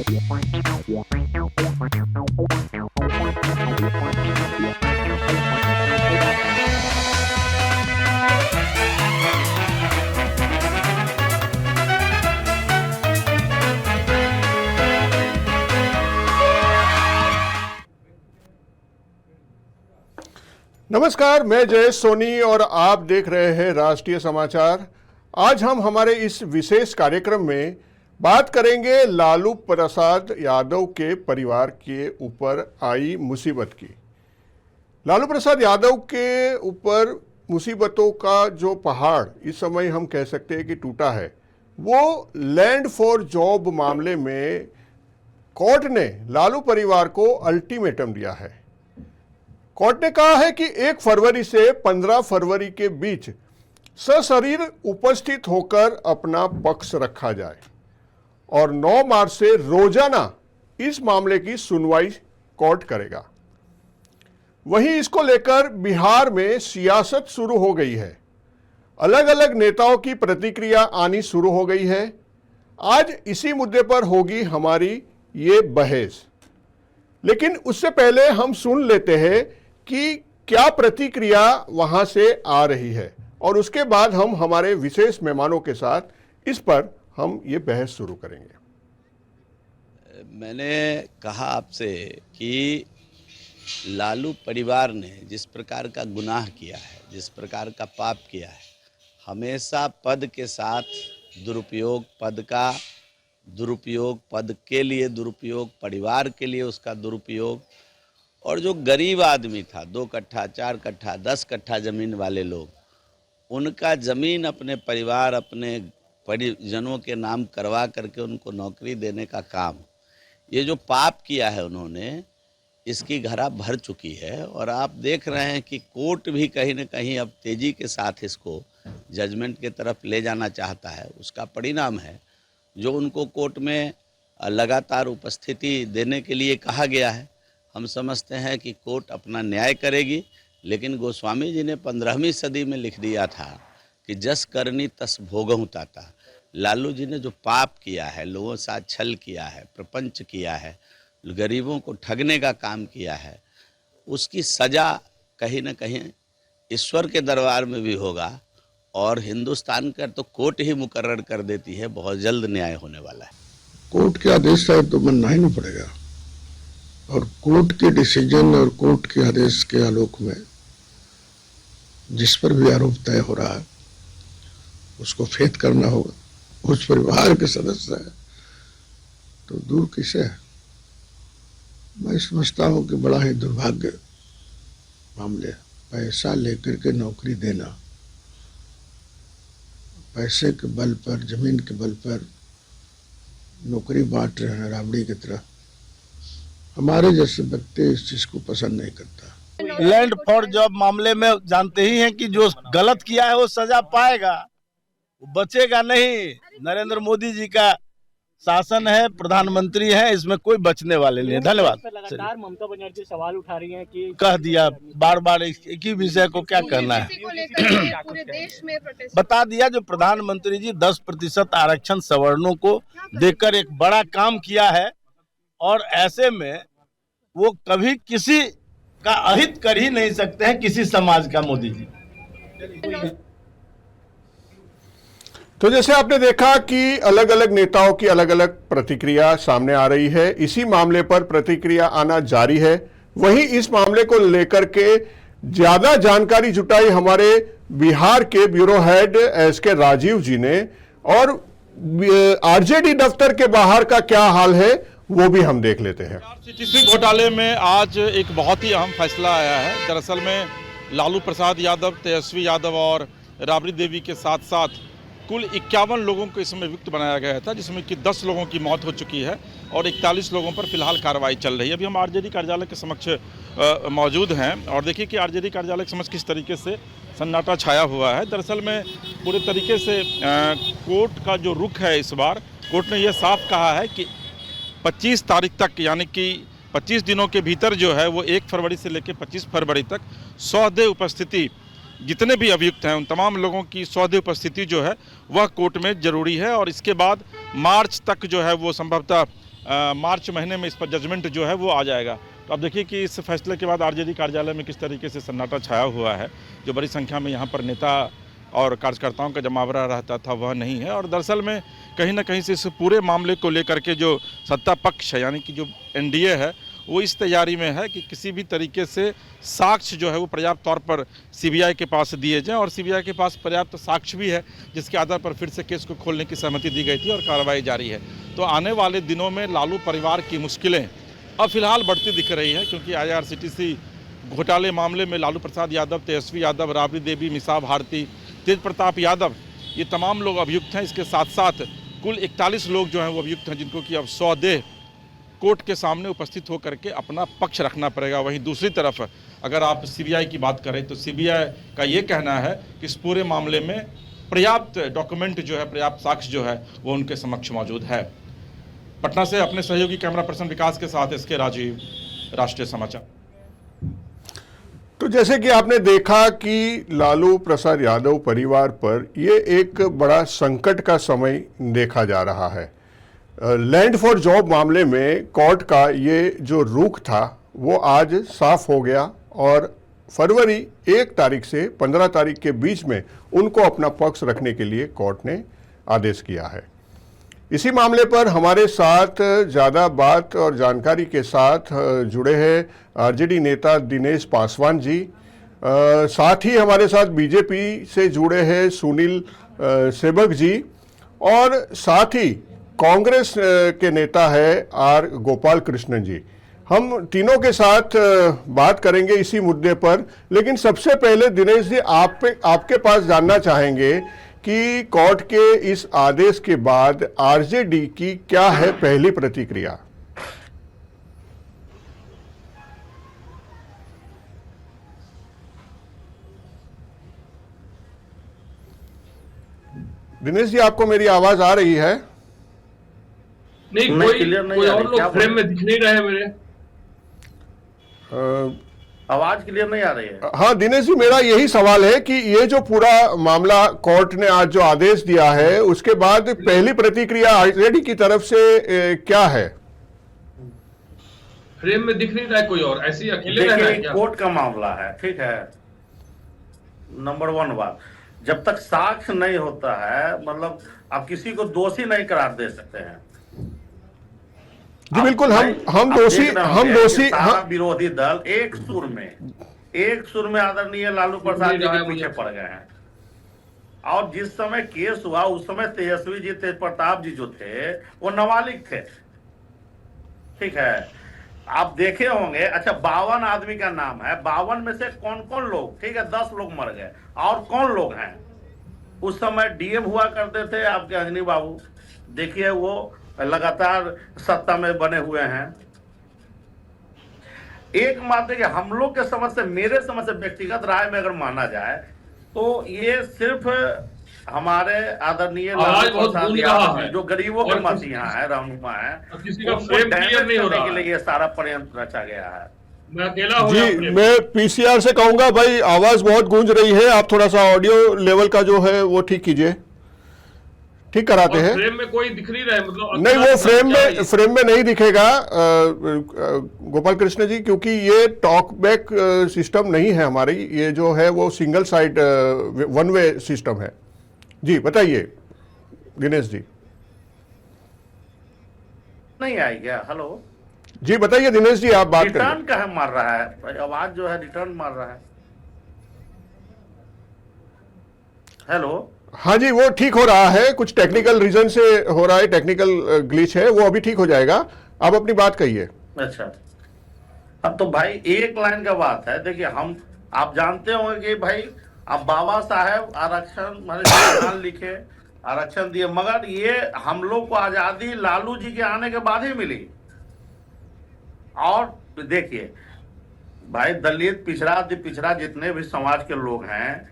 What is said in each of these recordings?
नमस्कार, मैं जयेश सोनी और आप देख रहे हैं राष्ट्रीय समाचार। आज हम हमारे इस विशेष कार्यक्रम में बात करेंगे लालू प्रसाद यादव के परिवार के ऊपर आई मुसीबत की। लालू प्रसाद यादव के ऊपर मुसीबतों का जो पहाड़ इस समय हम कह सकते हैं कि टूटा है, वो लैंड फॉर जॉब मामले में कोर्ट ने लालू परिवार को अल्टीमेटम दिया है। कोर्ट ने कहा है कि 1 फरवरी से 15 फरवरी के बीच सशरीर उपस्थित होकर अपना पक्ष रखा जाए और 9 मार्च से रोजाना इस मामले की सुनवाई कोर्ट करेगा। वहीं इसको लेकर बिहार में सियासत शुरू हो गई है। अलग अलग नेताओं की प्रतिक्रिया आनी शुरू हो गई है। आज इसी मुद्दे पर होगी हमारी ये बहस, लेकिन उससे पहले हम सुन लेते हैं कि क्या प्रतिक्रिया वहां से आ रही है और उसके बाद हम हमारे विशेष मेहमानों के साथ इस पर हम ये बहस शुरू करेंगे। मैंने कहा आपसे कि लालू परिवार ने जिस प्रकार का गुनाह किया है, जिस प्रकार का पाप किया है, हमेशा पद के साथ दुरुपयोग, पद का दुरुपयोग, पद के लिए दुरुपयोग, परिवार के लिए उसका दुरुपयोग, और जो गरीब आदमी था 2 कट्ठा 4 कट्ठा 10 कट्ठा ज़मीन वाले लोग, उनका ज़मीन अपने परिवार, अपने परिजनों के नाम करवा करके उनको नौकरी देने का काम, ये जो पाप किया है उन्होंने, इसकी घड़ा भर चुकी है। और आप देख रहे हैं कि कोर्ट भी कहीं न कहीं अब तेज़ी के साथ इसको जजमेंट के तरफ ले जाना चाहता है। उसका परिणाम है जो उनको कोर्ट में लगातार उपस्थिति देने के लिए कहा गया है। हम समझते हैं कि कोर्ट अपना न्याय करेगी, लेकिन गोस्वामी जी ने 15वीं सदी में लिख दिया था कि जस करनी तस भोगहु ताता। लालू जी ने जो पाप किया है, लोगों के साथ छल किया है, प्रपंच किया है, गरीबों को ठगने का काम किया है, उसकी सज़ा कहीं न कहीं ईश्वर के दरबार में भी होगा और हिंदुस्तान का तो कोर्ट ही मुकर्रर कर देती है, बहुत जल्द न्याय होने वाला है। कोर्ट के आदेश है तो मानना ही नहीं पड़ेगा, और कोर्ट के डिसीजन और कोर्ट के आदेश के आलोक में जिस पर भी आरोप तय हो रहा है उसको फेथ करना होगा। उस परिवार के सदस्य है तो दूर किसे है। मैं समझता हूं कि बड़ा ही दुर्भाग्य मामले, पैसा लेकर के नौकरी देना, पैसे के बल पर, जमीन के बल पर नौकरी बांट रहे हैं राबड़ी की तरह। हमारे जैसे व्यक्ति इस चीज को पसंद नहीं करता। लैंड फॉर जॉब मामले में जानते ही हैं कि जो गलत किया है वो सजा पाएगा, वो बचेगा नहीं। नरेंद्र मोदी जी का शासन है, प्रधानमंत्री है, इसमें कोई बचने वाले नहीं है। धन्यवाद। लगातार ममता बनर्जी सवाल उठा रही हैं कि कह दिया बार बार एक ही विषय को क्या करना है, पूरे देश में प्रोटेस्ट बता दिया। जो प्रधानमंत्री जी 10% आरक्षण सवर्णों को देकर एक बड़ा काम किया है और ऐसे में वो कभी किसी का अहित कर ही नहीं सकते हैं, किसी समाज का। मोदी जी तो जैसे आपने देखा कि अलग अलग नेताओं की अलग अलग प्रतिक्रिया सामने आ रही है। इसी मामले पर प्रतिक्रिया आना जारी है। वहीं इस मामले को लेकर के ज्यादा जानकारी जुटाई हमारे बिहार के ब्यूरो हेड एसके राजीव जी ने, और आरजेडी दफ्तर के बाहर का क्या हाल है वो भी हम देख लेते हैं। सीटीसी घोटाले में आज एक बहुत ही अहम फैसला आया है। दरअसल में लालू प्रसाद यादव, तेजस्वी यादव और राबड़ी देवी के साथ साथ कुल 51 लोगों को इसमें युक्त बनाया गया था, जिसमें कि 10 लोगों की मौत हो चुकी है और 41 लोगों पर फिलहाल कार्रवाई चल रही है। अभी हम आरजेडी कार्यालय के समक्ष मौजूद हैं और देखिए कि आरजेडी कार्यालय के समक्ष किस तरीके से सन्नाटा छाया हुआ है। दरअसल में पूरे तरीके से कोर्ट का जो रुख है, इस बार कोर्ट ने यह साफ कहा है कि 25 तारीख तक, यानी कि 25 दिनों के भीतर जो है वो 1 फरवरी से लेकर 25 फरवरी तक सौदे उपस्थिति, जितने भी अभियुक्त हैं उन तमाम लोगों की सौदे उपस्थिति जो है वह कोर्ट में ज़रूरी है। और इसके बाद मार्च तक जो है वो संभवतः मार्च महीने में इस पर जजमेंट जो है वो आ जाएगा। तो अब देखिए कि इस फैसले के बाद आरजेडी कार्यालय में किस तरीके से सन्नाटा छाया हुआ है। जो बड़ी संख्या में यहाँ पर नेता और कार्यकर्ताओं का जमावड़ा रहता था वह नहीं है, और दरअसल में कहीं ना कहीं से इस पूरे मामले को लेकर के जो सत्ता पक्ष है यानी कि जो एनडीए है वो इस तैयारी में है कि किसी भी तरीके से साक्ष्य जो है वो पर्याप्त तौर पर सीबीआई के पास दिए जाएं, और सीबीआई के पास पर्याप्त साक्ष्य भी है जिसके आधार पर फिर से केस को खोलने की सहमति दी गई थी और कार्रवाई जारी है। तो आने वाले दिनों में लालू परिवार की मुश्किलें अब फिलहाल बढ़ती दिख रही है, क्योंकि IRCTC घोटाले मामले में लालू प्रसाद यादव, तेजस्वी यादव, राबड़ी देवी, मीसा भारती, तेज प्रताप यादव, ये तमाम लोग अभियुक्त हैं। इसके साथ साथ कुल 41 लोग जो हैं वो अभियुक्त हैं, जिनको कि अब 100 देह कोर्ट के सामने उपस्थित होकर के अपना पक्ष रखना पड़ेगा। वहीं दूसरी तरफ अगर आप सीबीआई की बात करें तो सीबीआई का ये कहना है कि इस पूरे मामले में पर्याप्त डॉक्यूमेंट जो है, पर्याप्त साक्ष्य जो है वो उनके समक्ष मौजूद है। पटना से अपने सहयोगी कैमरा पर्सन विकास के साथ SK राजीव, राष्ट्रीय समाचार। तो जैसे कि आपने देखा कि लालू प्रसाद यादव परिवार पर ये एक बड़ा संकट का समय देखा जा रहा है। लैंड फॉर जॉब मामले में कोर्ट का ये जो रुख था वो आज साफ हो गया, और फरवरी 1 तारीख से 15 तारीख के बीच में उनको अपना पक्ष रखने के लिए कोर्ट ने आदेश किया है। इसी मामले पर हमारे साथ ज़्यादा बात और जानकारी के साथ जुड़े हैं आरजेडी नेता दिनेश पासवान जी, साथ ही हमारे साथ बीजेपी से जुड़े हैं सुनील सेबक जी, और साथ ही कांग्रेस के नेता है आर गोपाल कृष्णन जी। हम तीनों के साथ बात करेंगे इसी मुद्दे पर, लेकिन सबसे पहले दिनेश जी आपके पास जानना चाहेंगे कि कोर्ट के इस आदेश के बाद आरजेडी की क्या है पहली प्रतिक्रिया? दिनेश जी, आपको मेरी आवाज आ रही है? नहीं, कोई और लोग फ्रेम में दिख नहीं रहे मेरे। आवाज क्लियर नहीं आ रही है। हाँ दिनेश जी, मेरा यही सवाल है कि ये जो पूरा मामला कोर्ट ने आज जो आदेश दिया है उसके बाद पहली प्रतिक्रिया आरजेडी की तरफ से क्या है? फ्रेम में दिख नहीं रहा है कोई और, ऐसे ही अकेले रहना है क्या? कोर्ट का मामला है, ठीक है। नंबर 1 बात, जब तक साक्ष्य नहीं होता है, मतलब आप किसी को दोषी नहीं करार दे सकते हैं। जी बिल्कुल, हम दोषी सारा विरोधी दल एक सुर में आदरणीय लालू प्रसाद जी के पीछे पड़ गए हैं। और जिस समय केस हुआ उस समय तेजस्वी जी, तेज प्रताप जी जो थे वो नाबालिग थे, ठीक है। आप देखे होंगे, अच्छा 52 आदमी का नाम है, 52 में से कौन कौन लोग, ठीक है 10 लोग मर गए, और कौन लोग हैं उस समय डीएम हुआ करते थे आपके अंजनी बाबू, देखिए वो लगातार सत्ता में बने हुए हैं। एक मात्र कि हम लोग के समझ से, मेरे समझ से, व्यक्तिगत राय में अगर माना जाए तो ये सिर्फ हमारे आदरणीय लालू प्रसाद यादव जो गरीबों के मसीहा है, रहनुमा है, किसी का फ्रेम क्लियर नहीं हो रहा के लिए ये सारा प्रयत्न रचा गया है। मैं अकेला हूं जी, मैं पीसीआर से कहूंगा भाई आवाज बहुत गूंज रही है, आप थोड़ा सा ऑडियो लेवल का जो है वो ठीक कीजिए। ठीक कराते हैं। फ्रेम में कोई दिख नहीं रहा है, मतलब नहीं, वो फ्रेम में नहीं दिखेगा गोपाल कृष्ण जी, क्योंकि ये टॉक बैक सिस्टम नहीं है हमारी, ये जो है वो सिंगल साइड 1 वे सिस्टम है। जी बताइए दिनेश जी। नहीं आई क्या? हेलो जी बताइए दिनेश जी, आप बात करें। रिटर्न का है मार रहा है, आवाज जो है रिटर्न मार रहा है। हेलो, हाँ जी, वो ठीक हो रहा है, कुछ टेक्निकल रीजन से हो रहा है, टेक्निकल ग्लिच है, वो अभी ठीक हो जाएगा। आप अपनी बात कहिए। अच्छा, अब तो भाई एक लाइन का बात है, देखिए आप जानते होंगे कि भाई अब बाबा साहेब आरक्षण लिखे, आरक्षण दिए, मगर ये हम लोग को आजादी लालू जी के आने के बाद ही मिली। और देखिए भाई, दलित, पिछड़ा जितने भी समाज के लोग हैं,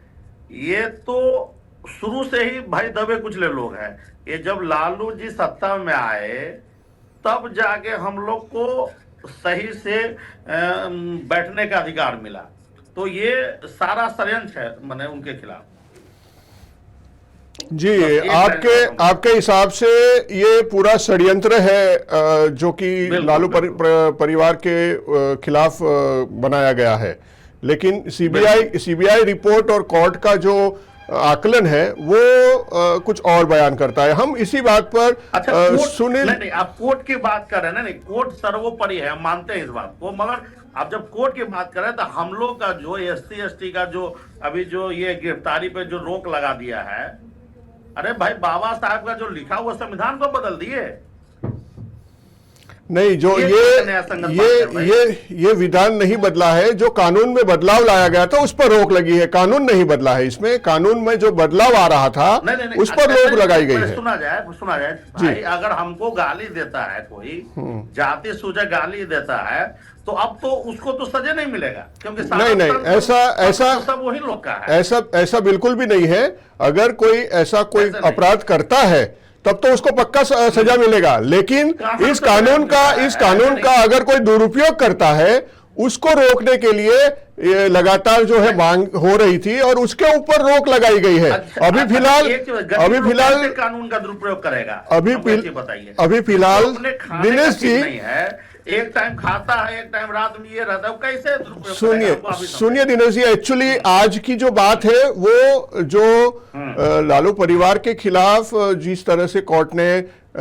ये तो शुरू से ही भाई दबे कुचले लोग हैं। ये जब लालू जी सत्ता में आए तब जाके हम लोग को सही से बैठने का अधिकार मिला, तो ये सारा षड्यंत्र है मैंने उनके खिलाफ। जी, आपके हिसाब से ये पूरा षड्यंत्र है जो कि लालू परिवार के खिलाफ बनाया गया है, लेकिन सीबीआई रिपोर्ट और कोर्ट का जो आकलन है वो कुछ और बयान करता है। हम इसी बात पर सुनील, नहीं, आप कोर्ट की बात कर रहे हैं ना, नहीं, कोर्ट सर्वोपरि है, हम मानते हैं इस बात को, मगर आप जब कोर्ट की बात कर रहे हैं तो हम लोग का जो SC/ST का जो अभी जो ये गिरफ्तारी पे जो रोक लगा दिया है, अरे भाई बाबा साहब का जो लिखा हुआ संविधान को बदल दिए। नहीं, जो ये विधान नहीं बदला है, जो कानून में बदलाव लाया गया था उस पर रोक लगी है, कानून नहीं बदला है। इसमें कानून में जो बदलाव आ रहा था उस पर रोक लगाई गई है। सुना जाए भाई, अगर हमको गाली देता है कोई, जाति सूचक गाली देता है, तो अब तो उसको तो सजा नहीं मिलेगा, क्योंकि नहीं, ऐसा सब वही लोग का है। ऐसा बिल्कुल भी नहीं है। अगर कोई ऐसा अपराध करता है तब तो उसको पक्का सजा मिलेगा, लेकिन इस कानून का अगर कोई दुरुपयोग करता है, उसको रोकने के लिए लगातार जो है मांग हो रही थी और उसके ऊपर रोक लगाई गई है। अभी फिलहाल कानून का दुरुपयोग करेगा, अभी फिलहाल दिनेश जी, एक टाइम खाता है, एक टाइम रात में ये रहता है, वो कैसे? सुनिए दिनेश जी, एक्चुअली आज की जो बात है वो जो लालू परिवार के खिलाफ जिस तरह से कोर्ट ने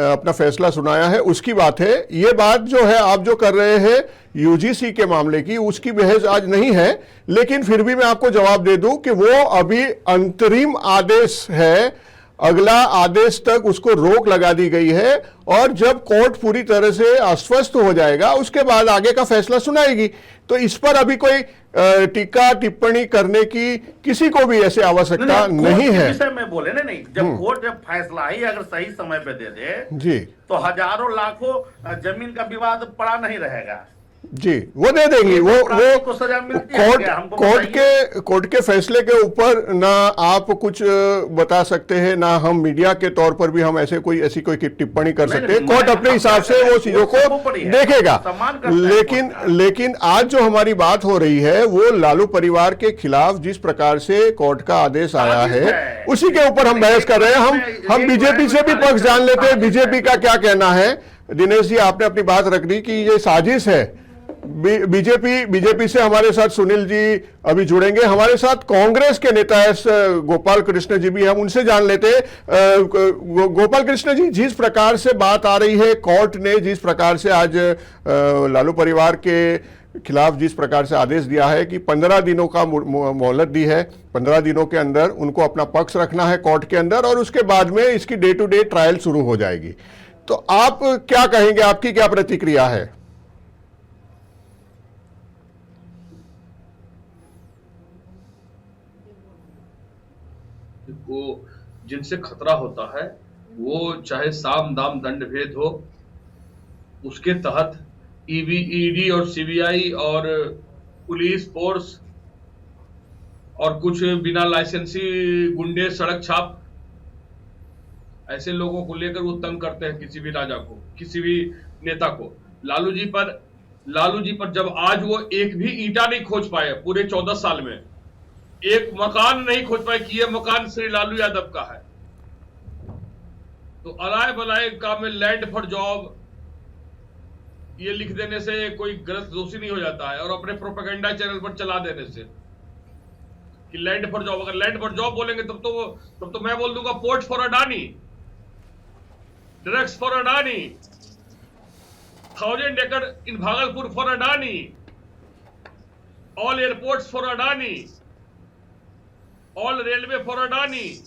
अपना फैसला सुनाया है उसकी बात है। ये बात जो है आप जो कर रहे हैं यूजीसी के मामले की, उसकी बहस आज नहीं है, लेकिन फिर भी मैं आपको जवाब दे दूं कि वो अभी अंतरिम आदेश है, अगला आदेश तक उसको रोक लगा दी गई है, और जब कोर्ट पूरी तरह से आश्वस्त हो जाएगा उसके बाद आगे का फैसला सुनाएगी। तो इस पर अभी कोई टीका टिप्पणी करने की किसी को भी ऐसे आवश्यकता नहीं है। विषय में बोले ना, नहीं, जब कोर्ट जब फैसला ही अगर सही समय पे दे दे जी, तो हजारों लाखों जमीन का विवाद पड़ा नहीं रहेगा जी, वो दे देंगी। वो कोर्ट के फैसले के ऊपर ना आप कुछ बता सकते हैं, ना हम मीडिया के तौर पर भी हम ऐसी कोई टिप्पणी कर सकते हैं। कोर्ट अपने हिसाब से वो चीजों को देखेगा। लेकिन आज जो हमारी बात हो रही है वो लालू परिवार के खिलाफ जिस प्रकार से कोर्ट का आदेश आया है उसी के ऊपर हम बहस कर रहे हैं। हम बीजेपी से भी पक्ष जान लेते हैं, बीजेपी का क्या कहना है। दिनेश जी, आपने अपनी बात रख दी कि ये साजिश है। बीजेपी से हमारे साथ सुनील जी अभी जुड़ेंगे, हमारे साथ कांग्रेस के नेता गोपाल कृष्ण जी भी, हम उनसे जान लेते हैं। गोपाल कृष्ण जी, जिस प्रकार से बात आ रही है, कोर्ट ने जिस प्रकार से आज लालू परिवार के खिलाफ जिस प्रकार से आदेश दिया है कि 15 दिनों का मोहलत दी है, 15 दिनों के अंदर उनको अपना पक्ष रखना है कोर्ट के अंदर, और उसके बाद में इसकी डे टू डे ट्रायल शुरू हो जाएगी। तो आप क्या कहेंगे, आपकी क्या प्रतिक्रिया है? को जिनसे खतरा होता है वो चाहे साम दाम दंड भेद हो, उसके तहत ईडी और सीबीआई और पुलिस फोर्स और कुछ बिना लाइसेंसी गुंडे सड़क छाप ऐसे लोगों को लेकर वो तंग करते हैं किसी भी राजा को, किसी भी नेता को। लालू जी पर जब आज वो एक भी ईंटा नहीं खोज पाए पूरे 14 साल में, एक मकान नहीं खोज पाए कि ये मकान श्री लालू यादव का है, तो अलाय बलाय काम में लैंड फॉर जॉब ये लिख देने से कोई गलत दोषी नहीं हो जाता है, और अपने प्रोपेगेंडा चैनल पर चला देने से कि लैंड फॉर जॉब, अगर लैंड फॉर जॉब बोलेंगे तब तो मैं बोल दूंगा port for Adani, drugs for Adani, 1000 एकड़ in Bhagalpur for Adani, all airports for Adani, all railway for Adani,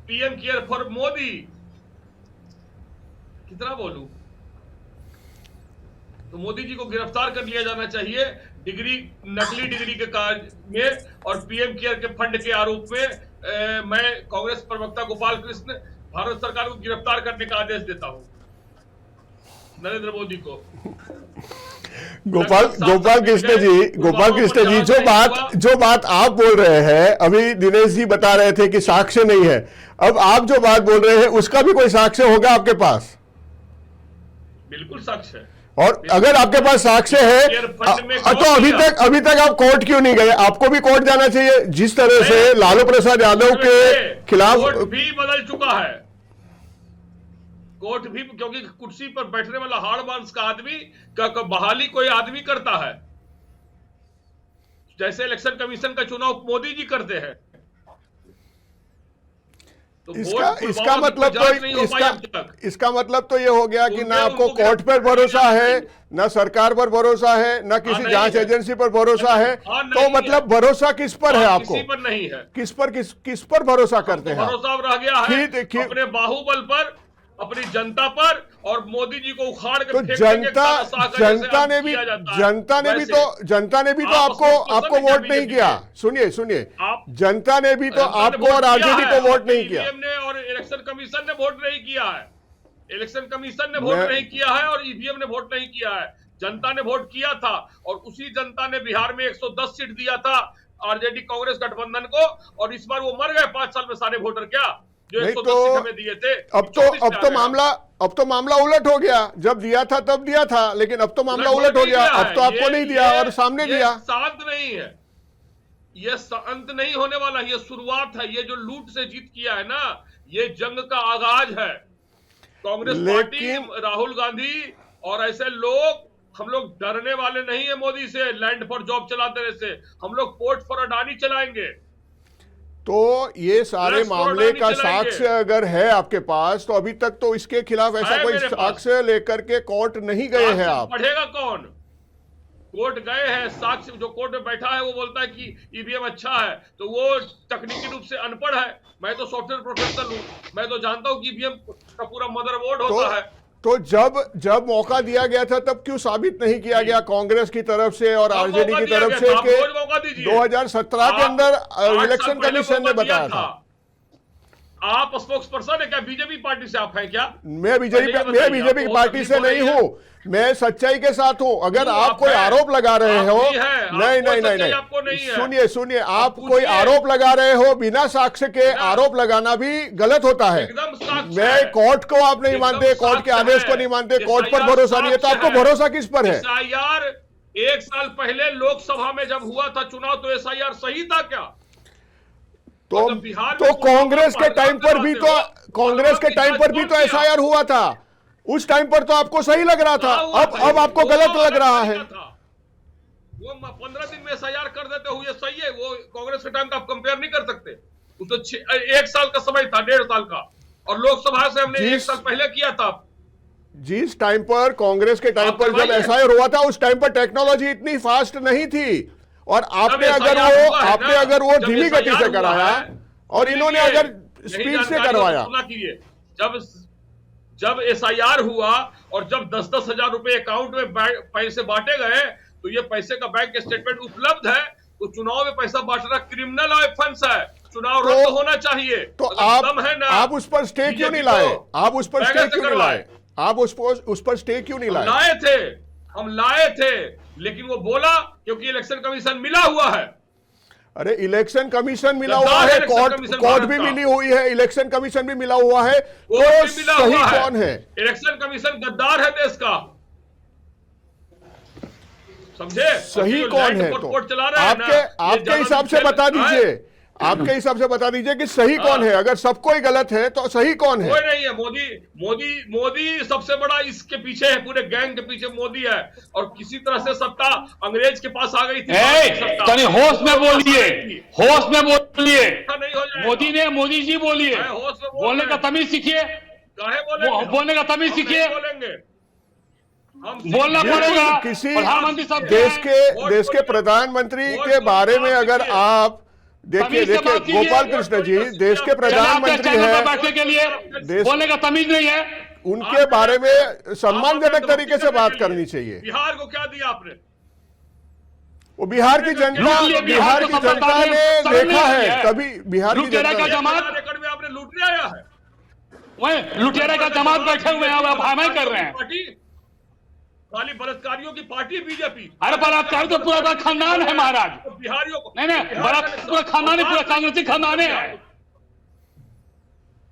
PM care for Modi. कितना बोलूं? तो मोदी जी को गिरफ्तार कर लिया जाना चाहिए नकली डिग्री के कार्य में और पीएम केयर के फंड के आरोप में। मैं कांग्रेस प्रवक्ता गोपाल कृष्ण भारत सरकार को गिरफ्तार करने का आदेश देता हूं, नरेंद्र मोदी को। गोपाल कृष्ण जी, जो बात आप बोल रहे हैं, अभी दिनेश जी बता रहे थे कि साक्ष्य नहीं है, अब आप जो बात बोल रहे हैं उसका भी कोई साक्ष्य होगा आपके पास? बिल्कुल साक्ष्य है। और अगर आपके पास साक्ष्य है तो अभी तक आप कोर्ट क्यों नहीं गए? आपको भी कोर्ट जाना चाहिए। जिस तरह से लालू प्रसाद यादव के खिलाफ कोर्ट भी बदल चुका है, कोर्ट भी, क्योंकि कुर्सी पर बैठने वाला हाड़ मांस का आदमी का बहाली कोई आदमी करता है, जैसे इलेक्शन कमीशन का चुनाव मोदी जी करते हैं। तो इसका मतलब तो ये हो गया कि ना आपको कोर्ट पर भरोसा है, ना सरकार पर भरोसा है, ना किसी जांच एजेंसी पर भरोसा है। तो मतलब भरोसा किस पर है आपको? किसी पर नहीं है। किस पर भरोसा करते हैं? भरोसा रह गया है अपने बाहुबल पर, अपनी जनता पर, और मोदी जी को उखाड़ के तो जनता ने भी तो आपको वोट नहीं किया। सुनिए, जनता ने भी तो आपको और आरजेडी को वोट नहीं किया। और इलेक्शन कमीशन ने वोट नहीं किया है, इलेक्शन कमीशन ने वोट नहीं किया है, और ईवीएम ने वोट नहीं किया है। जनता ने वोट किया था, और उसी जनता ने बिहार में 110 सीट दिया था आरजेडी कांग्रेस गठबंधन को, और इस बार वो मर गए 5 साल में सारे वोटर, क्या जो 110 सीट हमें दिए थे। अब तो मामला उलट हो गया। जब दिया था तब दिया था, लेकिन अब तो मामला उलट हो गया। अब तो आपको नहीं दिया और सामने दिया। शांत नहीं है, ये अंत नहीं होने वाला, ये शुरुआत है। ये जो लूट से जीत किया है ना, ये जंग का आगाज है। कांग्रेस पार्टी, राहुल गांधी और ऐसे लोग, हम लोग डरने वाले नहीं है मोदी से। लैंड फॉर जॉब चलाते रहे से, हम लोग पोर्ट फॉर अडानी चलाएंगे। तो ये सारे मामले का साक्ष्य अगर है आपके पास, तो अभी तक तो इसके खिलाफ ऐसा कोई साक्ष्य लेकर के कोर्ट नहीं गए हैं आप। पढ़ेगा कौन? कोर्ट गए हैं, साक्ष्य जो कोर्ट में बैठा है वो बोलता है कि ईवीएम अच्छा है, तो वो तकनीकी रूप से अनपढ़ है। मैं तो सॉफ्टवेयर प्रोफेशनल हूं, मैं तो जानता हूं कि ईवीएम का पूरा मदरबोर्ड होता है। तो जब मौका दिया गया था, तब क्यों साबित नहीं किया गया कांग्रेस की तरफ से और आरजेडी की तरफ से कि 2017 के अंदर इलेक्शन कमीशन ने बताया था? आप स्पोक्स पर्सन है क्या? बीजेपी पार्टी से आप हैं क्या? मैं बीजेपी की पार्टी से नहीं हूं, मैं सच्चाई के साथ हूं। अगर आप कोई आरोप लगा रहे हो, नहीं, सुनिए, आप कोई आरोप लगा रहे हो, बिना साक्ष्य के आरोप लगाना भी गलत होता है। मैं कोर्ट को आप नहीं मानते, कोर्ट के आदेश को नहीं मानते, कोर्ट पर भरोसा नहीं है, तो आपको भरोसा किस पर है? एसआईआर 1 साल पहले लोकसभा में जब हुआ था चुनाव, तो एसआईआर सही था क्या? तो कांग्रेस के टाइम पर भी तो एसआईआर हुआ था। उस टाइम पर तो आपको सही लग रहा था, अब आपको गलत लग रहा है। वो 15 दिन में एसआईआर कर देते हुए सही है। वो कांग्रेस के टाइम का आप कंपेयर नहीं कर सकते। वो तो 1 साल का समय था, 1.5 साल का, और लोकसभा से हमने 1 साल पहले किया था। जिस टाइम पर कांग्रेस के टाइम पर जब एसआईआर हुआ था, उस टाइम पर टेक्नोलॉजी इतनी फास्ट नहीं थी, और आपने अगर वो धीमी गति से कराया और इन्होंने अगर स्पीड से करवाया। जब एसआईआर हुआ और जब 10-10 हजार रुपए अकाउंट में पैसे बांटे गए, तो ये पैसे का बैंक स्टेटमेंट उपलब्ध है। तो चुनाव में पैसा बांटना क्रिमिनल ऑफेंस है, चुनाव रद्द होना चाहिए। तो आप उस पर स्टे क्यों नहीं लाए? आप उस पर स्टे क्यों नहीं लाए? हम लाए थे, लेकिन वो बोला क्योंकि इलेक्शन कमीशन मिला हुआ है। अरे इलेक्शन कमीशन मिला हुआ है, कोर्ट भी मिली हुई है, इलेक्शन कमीशन भी मिला हुआ है, तो सही कौन है? इलेक्शन कमीशन गद्दार है देश का, समझे? सही कौन है? तो आपके हिसाब से बता दीजिए, आपके हिसाब से बता दीजिए कि सही कौन है। अगर सब कोई गलत है तो सही कौन है? कोई नहीं है। मोदी सबसे बड़ा इसके पीछे है, पूरे गैंग के पीछे मोदी है। और किसी तरह से सत्ता अंग्रेज के पास आ गई थी। होश में बोलिए, होश में बोलिए। मोदी जी बोलिए, बोलने का तमीज सीखिए, बोलने का तमीज सीखिए, बोलना पड़ेगा। किसी देश के प्रधानमंत्री के बारे में अगर आप देखिए गोपाल कृष्ण जी देश के प्रधानमंत्री हैं, बैठने के लिए बोलने का तमीज नहीं है। उनके बारे में सम्मानजनक तरीके से बात करनी चाहिए। बिहार को क्या दिया आपने? वो बिहार की जनता ने देखा है, कभी बिहार की जनता का जमात में आपने लूटने आया है, वही लुटेरे का जमात बैठे हुए हैं, अब हमें कर रहे हैं। खाली बलात्कारियों की पार्टी बीजेपी। अरे बलात्कार तो पूरा खानदान है महाराज, बिहारियों को नहीं पूरा खानदान है, पूरा कांग्रेसी खानदान है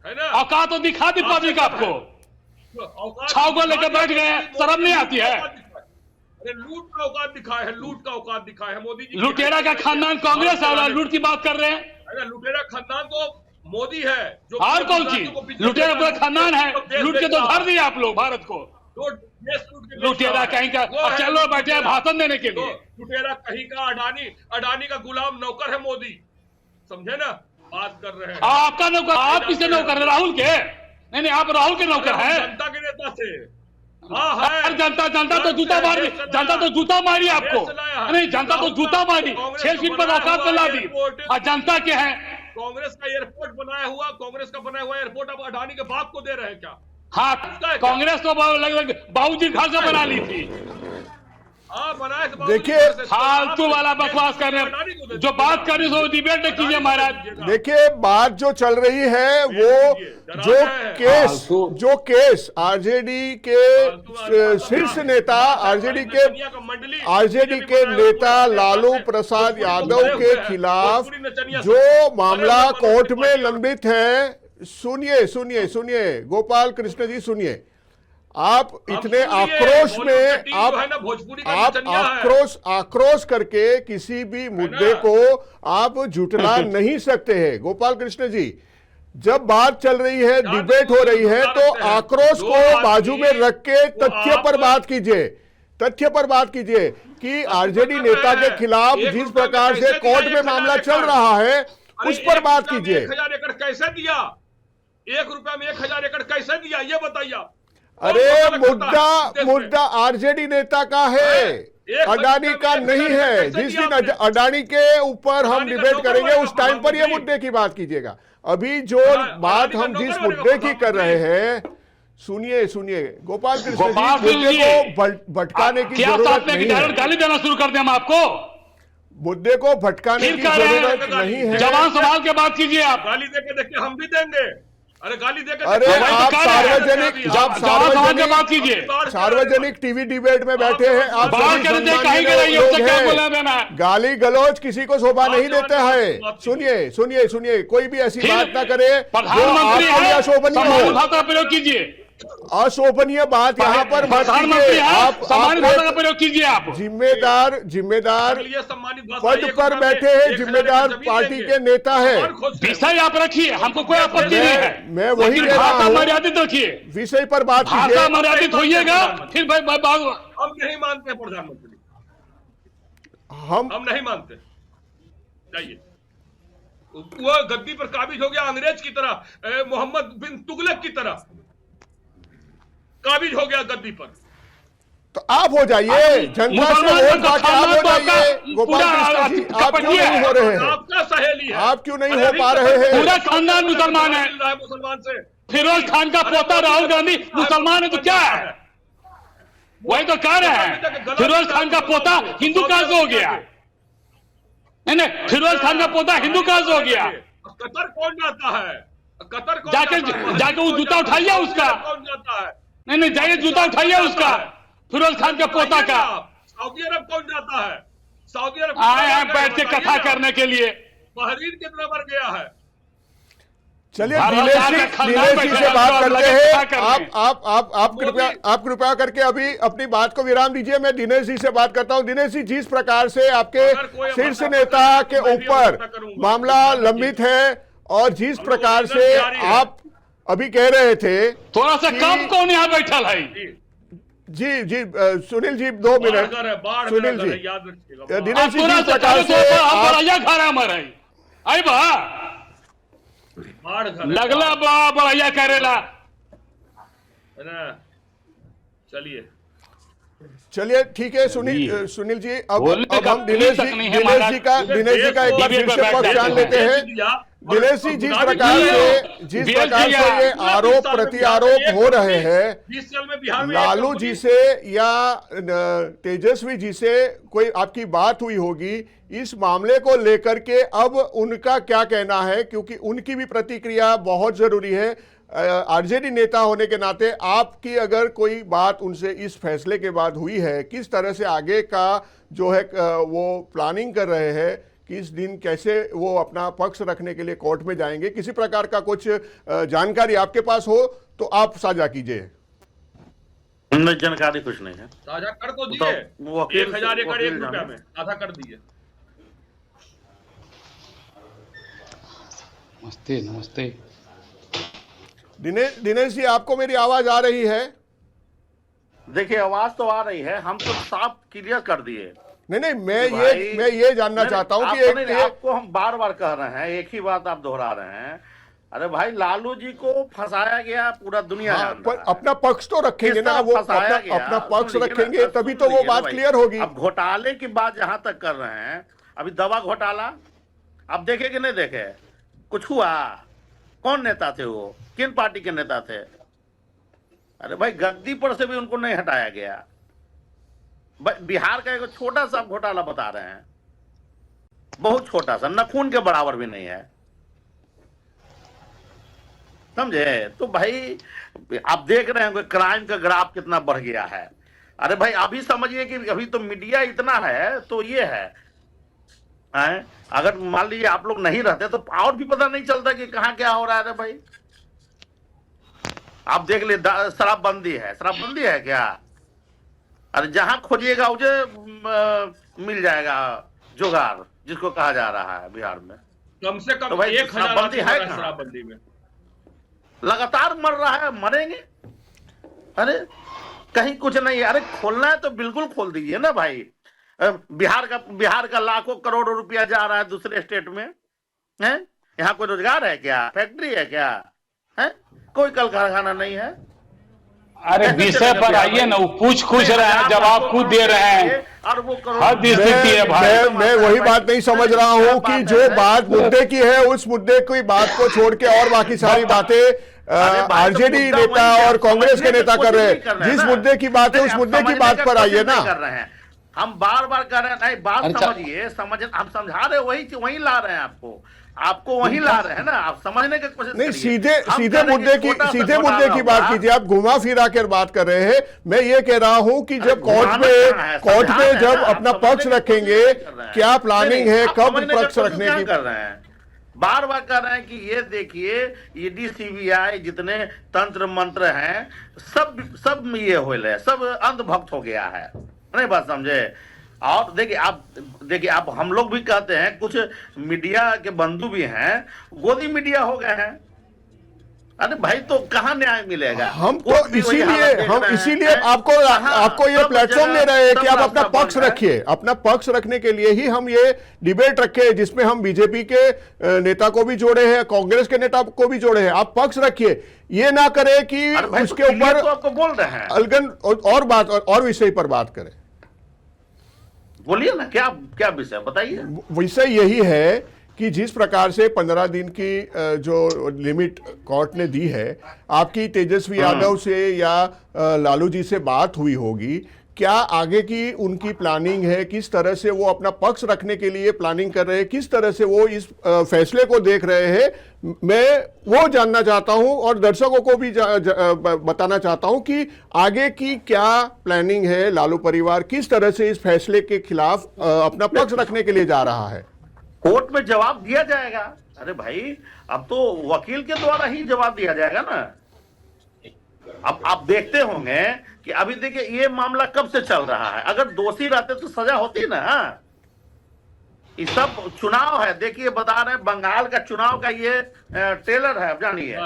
ना। औकात तो दिखा दी पब्लिक आपको, छाव को लेकर बैठ गए, शर्म नहीं आती है? लूट का औकात दिखाए है, लूट का औकात दिखाए है मोदी जी। लुटेरा का खानदान कांग्रेस है, लूट की बात कर रहे हैं। अरे लुटेरा खानदान तो मोदी है जो, और कौन सी लुटेरा पूरा खानदान है, लूट के तो भर दिया आप लोग भारत को। लुटेरा कहीं का, अब चलो बैठे हैं भाषण देने के लिए। लुटेरा कहीं का अडानी का गुलाम नौकर है मोदी, समझे ना, बात कर रहे हैं। आपका नौकर, आप किसके नौकर है? राहुल के? नहीं, आप राहुल के नौकर हैं। जनता के नेता से। हाँ है जनता तो जूता मारी, जनता तो जूता मारी आपको। नहीं, जनता तो जूता मारी, 6 फीट पर औकात में ला दी। और जनता के हैं कांग्रेस का एयरपोर्ट बनाया हुआ, कांग्रेस का बनाया हुआ एयरपोर्ट अब अडानी के बाप को दे रहे हैं क्या? हाँ, कांग्रेस तो लगभग बाबूजी घर से बना ली थी। देखिए, फालतू वाला बकवास कर रहे हैं, जो बात कर रहे हो डिबेट कीजिए महाराज। देखिए, बात जो चल रही है वो जो केस आरजेडी के शीर्ष नेता, आरजेडी के नेता लालू प्रसाद यादव के खिलाफ जो मामला कोर्ट में लंबित है, सुनिए गोपाल कृष्ण जी, सुनिए। आप इतने आक्रोश में आक्रोश करके किसी भी मुद्दे को आप झुठला नहीं सकते हैं। गोपाल कृष्ण जी, जब बात चल रही है, डिबेट हो रही है, तो आक्रोश को बाजू में रख के तथ्य पर बात कीजिए कि आरजेडी नेता के खिलाफ जिस प्रकार से कोर्ट में मामला चल रहा है उस पर बात कीजिए। 1000 एकड़ कैसे दिया? 1 रुपया में 1000 एकड़ कैसे दिया, ये बताइए। अरे मुद्दा आरजेडी नेता का है, अडानी का नहीं है। जिस दिन अडानी के ऊपर हम डिबेट करेंगे उस टाइम पर ये मुद्दे की बात कीजिएगा। अभी जो बात हम जिस मुद्दे की कर रहे हैं, सुनिए गोपाल कृष्ण जी, मुद्दे को भटकाने की जरूरत नहीं है। गाली देना शुरू कर दें हम आपको? मुद्दे को भटकाने की जरूरत नहीं है। जवान सवाल के बात कीजिए आप। गाली देके देखिए, हम भी देंगे। अरे गाली देकर, अरे आप सार्वजनिक टीवी डिबेट में बैठे हैं, आप गाली गलौज किसी को शोभा नहीं देता है। सुनिए, कोई भी ऐसी बात ना करे जो अशोभनीय भाषा प्रयोग कीजिए। अशोभनीय बात यहाँ पर मत कीजिए। आप प्रयोग कीजिए। आप जिम्मेदार पद पर बैठे हैं, जिम्मेदार पार्टी के नेता है। विषय आप रखिए, हमको कोई आपत्ति नहीं है। मैं वही कह रहा हूँ, मर्यादित रखिए, विषय पर बात कीजिए। मर्यादित होइएगा, फिर हम नहीं मानते प्रधानमंत्री, हम नहीं मानते। जाइए, वो गद्दी पर काबिज हो गया अंग्रेज की तरह, मोहम्मद बिन तुगलक की तरह काबिज हो गया गद्दी पर। तो आप हो जाइए, जनता से वोट पाके आप हो जाइए। गोपाल कृष्ण जी, आप क्यों नहीं हो रहे हैं? आपका सहेली है, आप क्यों नहीं हो पा रहे हैं? पूरा खानदान मुसलमान है। मुसलमान से फिरोज खान का पोता राहुल गांधी मुसलमान है तो क्या है? वही तो कह रहे हैं, फिरोज खान का पोता हिंदू कहां से हो गया? नहीं, फिरोज खान का पोता हिंदू कहां से हो गया? कतर कौन जाता है? कतर कौन जाके वो जूता उठाइए उसका। कौन जाता है? नहीं, जाइए जूता उठाइए उसका, फिरोज खान के पोता का। सऊदी अरब कौन जाता है? सऊदी अरब आए हैं बैठ के कथा करने के लिए। बहरीन कितना बढ़ गया है? चलिए दिनेश जी से बात करते हैं। आप कृपया करके अभी अपनी बात को विराम दीजिए। मैं दिनेश जी से बात करता हूं। दिनेश जी, जिस प्रकार से आपके शीर्ष नेता के ऊपर मामला लंबित है और जिस प्रकार से आप अभी कह रहे थे, थोड़ा सा कम कौन यहाँ बैठा है? जी सुनील जी, 2 मिनट। सुनील जी, दिनेश जी, जिस प्रकार से लगला बड़ैया करेला। चलिए ठीक है सुनील जी, अब हम दिनेश जी का एक बार फिर से पक्ष जान लेते हैं। दिनेश जी, जिस प्रकार से ये आरोप प्रति आरोप हो रहे हैं, लालू जी से या तेजस्वी जी से कोई आपकी बात हुई होगी इस मामले को लेकर के, अब उनका क्या कहना है? क्योंकि उनकी भी प्रतिक्रिया बहुत जरूरी है। आरजेडी नेता होने के नाते आपकी अगर कोई बात उनसे इस फैसले के बाद हुई है, किस तरह से आगे का जो है वो प्लानिंग कर रहे हैं, किस दिन कैसे वो अपना पक्ष रखने के लिए कोर्ट में जाएंगे, किसी प्रकार का कुछ जानकारी आपके पास हो तो आप साझा कीजिए। नहीं, जानकारी कुछ नहीं है। साझा कर तो तो दिए, वो वकील 1000 एकड़ वकील 1 रुपया जाने। में आधा कर दिए। नमस्ते नमस्ते। दिनेश जी, आपको मेरी आवाज आ रही है? देखिए, आवाज तो आ रही है, हम तो साफ क्लियर कर दिए। नहीं, भाई, मैं ये जानना चाहता हूं कि आपको हम बार बार कह रहे हैं, एक ही बात आप दोहरा रहे हैं। अरे भाई, लालू जी को फंसाया गया, पूरा दुनिया जानता है। अपना पक्ष तो रखेंगे ना, वो अपना पक्ष रखेंगे तभी तो वो बात क्लियर होगी। अब घोटाले की बात जहां तक कर रहे हैं, अभी दवा घोटाला आप देखे कि नहीं देखे? कुछ हुआ? कौन नेता थे वो? किन पार्टी के नेता थे? अरे भाई, गद्दी पर से भी उनको नहीं हटाया गया। बिहार का एक छोटा सा घोटाला बता रहे हैं, बहुत छोटा सा, नखून के बराबर भी नहीं है, समझे? तो भाई, आप देख रहे हैं क्राइम का ग्राफ कितना बढ़ गया है। अरे भाई, अभी समझिए कि अभी तो मीडिया इतना है तो ये है, अगर मान लीजिए आप लोग नहीं रहते तो और भी पता नहीं चलता कि कहाँ क्या हो रहा है। अरे भाई, आप देख ले, शराबबंदी है क्या? अरे जहां खोजिएगा उसे मिल जाएगा जुगाड़, जिसको कहा जा रहा है बिहार में। कम से कम तो भाई, 1000 शराबबंदी है कहाँ? शराबबंदी में लगातार मर रहा है, मरेंगे। अरे कहीं कुछ नहीं है। अरे खोलना है तो बिल्कुल खोल दीजिए ना भाई। बिहार का लाखों करोड़ों रुपया जा रहा है दूसरे स्टेट में, है? यहाँ कोई रोजगार है क्या? फैक्ट्री है क्या? है? कोई कल कारखाना नहीं है। अरे विषय पर आइए ना, वो पूछ रहे हैं, जवाब खुद दे रहे हैं। और वो हद स्थिति है भाई। मैं वही बात नहीं समझ रहा हूं कि जो बात मुद्दे की है उस मुद्दे की बात को छोड़ के और बाकी सारी बातें आरजेडी नेता और कांग्रेस के नेता कर रहे हैं। जिस मुद्दे की बात है उस मुद्दे की बात पर आइए ना। हम बार बार कर रहे हैं, नहीं बात समझिए, हम समझा रहे, वही ला रहे हैं आपको वही ला रहे हैं ना, आप समझने की कोशिश नहीं, सीधे मुद्दे की बात कीजिए। आप घुमा फिरा कर बात कर रहे हैं। मैं ये कह रहा हूं कि जब कोर्ट में जब अपना पक्ष रखेंगे, क्या प्लानिंग है, कब पक्ष रखने की कर रहे हैं? बार बार कर रहे हैं कि ये देखिए, ईडी सीबीआई जितने तंत्र मंत्र हैं, सब ये हो रहे हैं, सब अंधभक्त हो गया है। नहीं बात समझे? और देखिए आप हम लोग भी कहते हैं, कुछ मीडिया के बंधु भी हैं, गोदी मीडिया हो गए हैं। अरे भाई, तो कहाँ न्याय मिलेगा? हम इसीलिए आपको ये प्लेटफॉर्म दे रहे हैं कि आप अपना पक्ष रखिए। अपना पक्ष रखने के लिए ही हम ये डिबेट रखे, जिसमें हम बीजेपी के नेता को भी जोड़े हैं, कांग्रेस के नेता को भी जोड़े हैं। आप पक्ष रखिए, ये ना करें कि उसके ऊपर तो आपको बोल रहे हैं अलगन और विषय पर बात करें। बोलिए ना, क्या विषय बताइए। विषय यही है कि जिस प्रकार से 15 दिन की जो लिमिट कोर्ट ने दी है, आपकी तेजस्वी यादव से या लालू जी से बात हुई होगी, क्या आगे की उनकी प्लानिंग है, किस तरह से वो अपना पक्ष रखने के लिए प्लानिंग कर रहे हैं, किस तरह से वो इस फैसले को देख रहे हैं, मैं वो जानना चाहता हूं और दर्शकों को भी बताना चाहता हूं कि आगे की क्या प्लानिंग है। लालू परिवार किस तरह से इस फैसले के खिलाफ अपना पक्ष रखने के लिए जा रहा है। कोर्ट में जवाब दिया जाएगा। अरे भाई, अब तो वकील के द्वारा ही जवाब दिया जाएगा ना। अब आप देखते होंगे कि अभी देखिए, ये मामला कब से चल रहा है। अगर दोषी रहते तो सजा होती ना। ये सब चुनाव है, देखिए बता रहे हैं, बंगाल का चुनाव का ये ट्रेलर है, जानिए।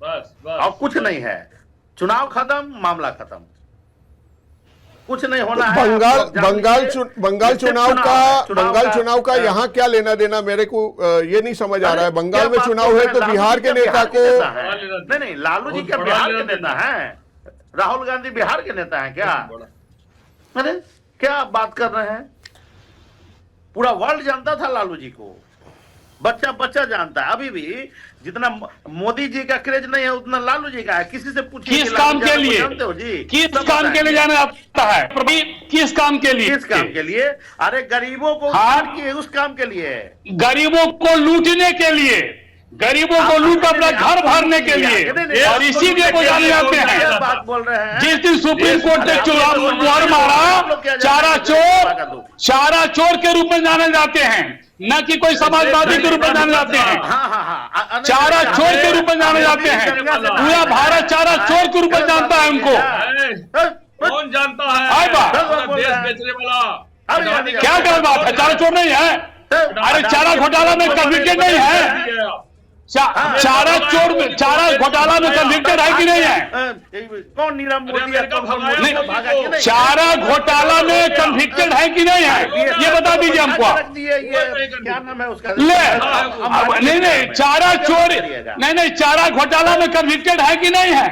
बस और कुछ नहीं है, चुनाव खत्म, मामला खत्म, कुछ नहीं होना है। बंगाल चुनाव का यहाँ क्या लेना देना, मेरे को ये नहीं समझ आ रहा है। बंगाल में चुनाव है तो बिहार के नेता को नहीं, लालू जी क्या बिहार के नेता हैं? राहुल गांधी बिहार के नेता हैं क्या? अरे क्या आप बात कर रहे हैं? पूरा वर्ल्ड जानता था लालू जी को, बच्चा जानता है। अभी भी जितना मोदी जी का क्रेज नहीं है उतना लालू जी का है। किसी से पूछिए किस काम के लिए, जानते हो जी? किस काम के लिए जाना आता है? किस काम के लिए? किस काम के लिए? अरे गरीबों को उस काम के लिए, गरीबों को लूटने के लिए, गरीबों को लूट अपना घर भरने के लिए, और इसीलिए वो जाने जाते हैं। बात बोल रहे हैं। जिस दिन सुप्रीम कोर्ट ने चुनाव मारा, चारा चोर के रूप में जाने जाते हैं, न कि कोई समाजवादी के रूप में जाने जाते हैं। चारा चोर के रूप में जाने जाते हैं। पूरा भारत चारा चोर के रूप में जानता है उनको। बेचने वाला क्या गलत बात है? चारा चोर नहीं है? अरे चारा घोटाला में कन्विक्टेड नहीं है? चारा चोर में, चारा घोटाला में कन्विक्टेड है कि नहीं है? कौन नीरव मोदी चारा घोटाला में कन्विक्टेड है कि नहीं है? ये बता दीजिए हमको। क्या नाम है उसका? ले नहीं, चारा चोर नहीं, चारा घोटाला में कन्विक्टेड है कि नहीं है?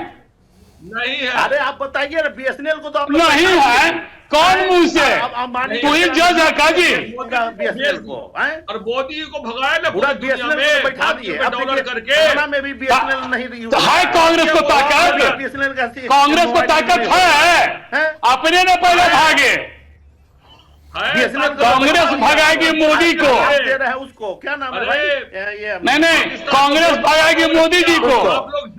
नहीं है। अरे आप बताइए ना, बीएसएनएल को तो आप नहीं है। कौन मुंह से? तू ही जज है काजी। बीएसएनएल को और मोदी को भगाया ना पूरा दुनिया बीएसएनएल को बैठा दिए। डॉलर करके में भी बीएसएनएल नहीं रही है। कांग्रेस को ताकत, बीएसएनएल का कांग्रेस को ताकत है, अपने ने पहले भागे। कांग्रेस भगाएगी मोदी को। दे रहे हैं उसको, क्या नाम है भाई? नहीं, कांग्रेस भगाएगी मोदी जी को।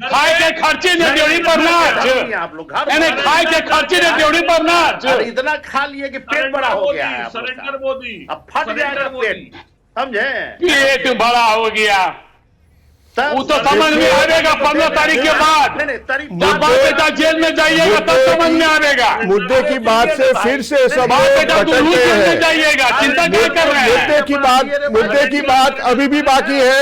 खाए के खर्चे ने ड्योढ़ी पर नाच। आप लोग नहीं, खाए के खर्चे ने ड्योढ़ी पर नाच। इतना खा लिए कि पेट बड़ा हो गया है। सरेंडर मोदी, अब फट गया पेट, समझे? पेट बड़ा हो गया। वो तो समझ में आएगा 15 तारीख के बाद। जब बाप बेटा जेल में जाइएगा तब समझ में आएगा। मुद्दे की बात से फिर से सब बाप बेटा भटकते जेल में हैं। जाइएगा, चिंता क्या कर रहे हैं? मुद्दे की बात अभी भी बाकी है।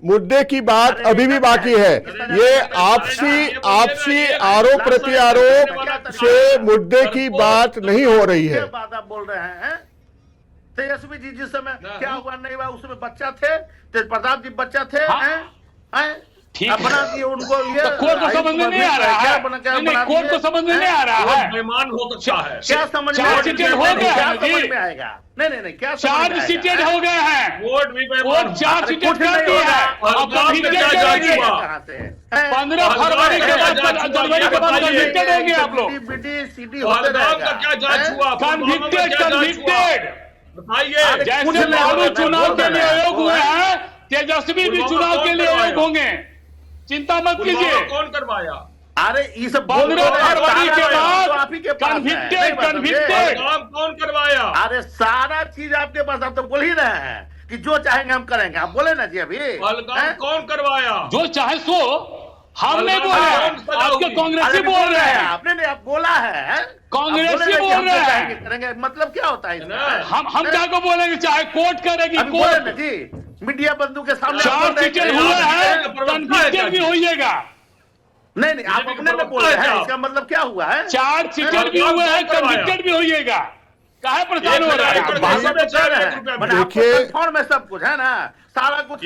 मुद्दे की बात अभी भी बाकी है। ये आपसी आरोप प्रत्यारोप से मुद्दे की बात नहीं हो रही है। बात आप बोल रहे हैं? तेजस्वी जी जिस समय क्या हुआ नहीं हुआ, उस समय बच्चा थे, तेज प्रताप जी बच्चा थे। ठीक बना दिए उनको। ये कोर्ट को समझ में नहीं आ रहा है। नहीं, कोर्ट को समझ में नहीं आ रहा है। बेईमान हो सकता है। क्या समझ में चार्ज शीटेड हो गए हैं समझ में आएगा? नहीं, क्या चार्ज शीटेड हो गए हैं। वोट भी कोर्ट चार्ज शीटेड कर दी है। अब कन्विक्टेड करेंगे। 15 फरवरी के बाद, जनवरी के बाद कन्विक्टेड होंगे आप लोग। सीटी होते रहेगा। क्या जांच हुआ? कन्विक्टेड। बताइए। जैसे लालू चुनाव के लिए अयोग हुए हैं, तेजस्वी भी चुनाव के लिए अयोग होंगे। चिंता मत कीजिए। कौन करवाया? अरे ये सब 15 फरवरी के बाद आप ही के पास कन्विक्टेड। कौन करवाया? अरे सारा चीज आपके पास, आप तो बोल ही रहे हैं कि जो चाहेंगे हम करेंगे। आप बोले ना जी अभी। कौन करवाया? जो चाहे सो हम नहीं बोल रहे हैं, आपके कांग्रेसी बोल रहे हैं। आपने नहीं, आप बोला है कांग्रेसी बोल रहे हैं। करेंगे मतलब क्या होता है इसमें? हम क्या को बोलेंगे? चाहे कोर्ट करेगी कोर्ट कोर्ट। जी, मीडिया बंधु के सामने चार्ज शीटेड हुआ है, कन्विक्टेड भी होइएगा। नहीं, आप अपने में बोल रहे हैं, इसका मतलब क्या हुआ है? चार्ज शीटेड भी हुआ है, कन्विक्टेड भी होइएगा। काहे परेशान हो रहा है? देखिए फॉर्म में सब कुछ है ना, सारा कुछ।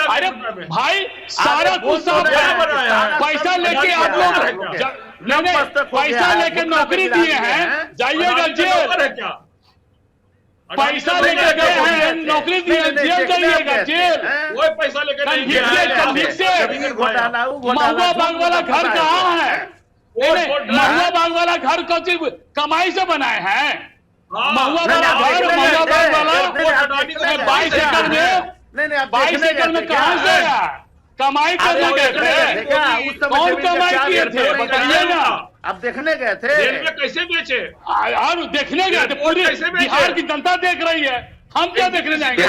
अरे भाई सारा कुछ सब पैसा लेके आप लोग पैसा लेके नौकरी दिए हैं, जाइएगा जेल। पैसा लेके गए हैं, नौकरी दिए, जेल जाइएगा, जेल। वो पैसा लेके नहीं गया। महुआ बाग वाला घर कहाँ है? महुआ बाग वाला घर कमाई से बनाए हैं। महुआ वाला घर, महुआ बाग वाला 22 एकड़ में, 22 एकड़ में कहाँ से आया? कमाई करने गए थे। कौन कमाई किए थे बताइए ना। अब देखने गए थे। कैसे बेचे? यार देखने गए थे। पूरी बिहार की जनता देख रही है, हम क्या देखने जाएंगे?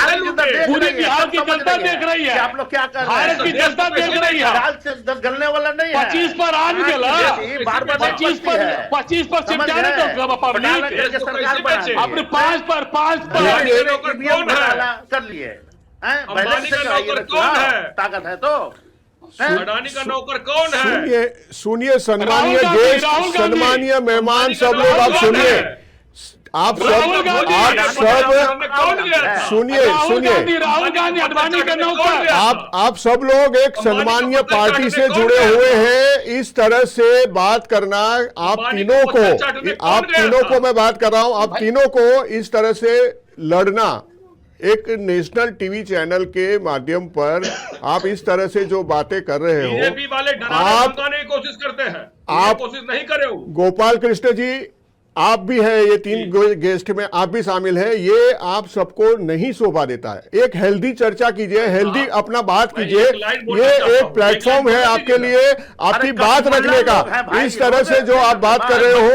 पूरी बिहार की जनता देख रही है। आप लोग क्या कर रहे हैं? भारत की जनता देख रही है। दाल से गलने वाला नहीं है। 25 पर आज गेला, 25 पर चिपकाने तो पब्लिक अपने 5 पर कर लिए। ताकत है तो अडानी का नौकर कौन है? सुनिए सन्मानीय गेस्ट, सन्मानीय मेहमान, सब लोग आप सुनिए। आप सब सुनिए राहुल गांधी अडवाणी का नौकर। आप सब लोग एक सन्मानीय पार्टी से जुड़े हुए हैं। इस तरह से बात करना, आप तीनों को मैं बात कर रहा हूं, आप तीनों को इस तरह से लड़ना, एक नेशनल टीवी चैनल के माध्यम पर आप इस तरह से जो बातें कर रहे हो, बीजेपी वाले डराने की कोशिश करते हैं। आप कोशिश नहीं करे हो। गोपाल कृष्ण जी आप भी हैं, ये 3 गेस्ट में आप भी शामिल हैं। ये आप सबको नहीं शोभा देता है। एक हेल्दी चर्चा कीजिए, हेल्दी अपना बात कीजिए। ये एक प्लेटफॉर्म है आपके लिए, आपकी बात रखने का। इस तरह से जो आप बात कर रहे हो,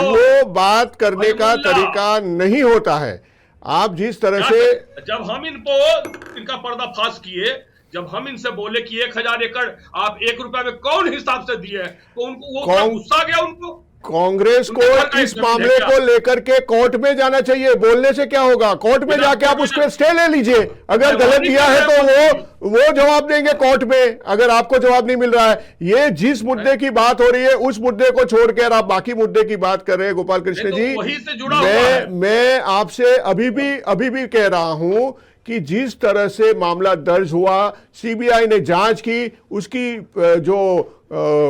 वो बात करने का तरीका नहीं होता है। आप जिस तरह से, जब हम इनका पर्दाफाश किए, जब हम इनसे बोले कि 1000 एकड़ आप 1 रुपया में कौन हिसाब से दिए, तो उनको वो गुस्सा गया उनको। कांग्रेस को इस मामले को लेकर के कोर्ट में जाना चाहिए। बोलने से क्या होगा? कोर्ट में जाके आप उसको स्टे ले लीजिए। अगर गलत किया है तो वो जवाब देंगे कोर्ट में, अगर आपको जवाब नहीं मिल रहा है। ये जिस मुद्दे की बात हो रही है उस मुद्दे को छोड़कर आप बाकी मुद्दे की बात कर रहे हैं गोपाल कृष्ण जी। मैं आपसे अभी भी कह रहा हूं कि जिस तरह से मामला दर्ज हुआ, सीबीआई ने जांच की, उसकी जो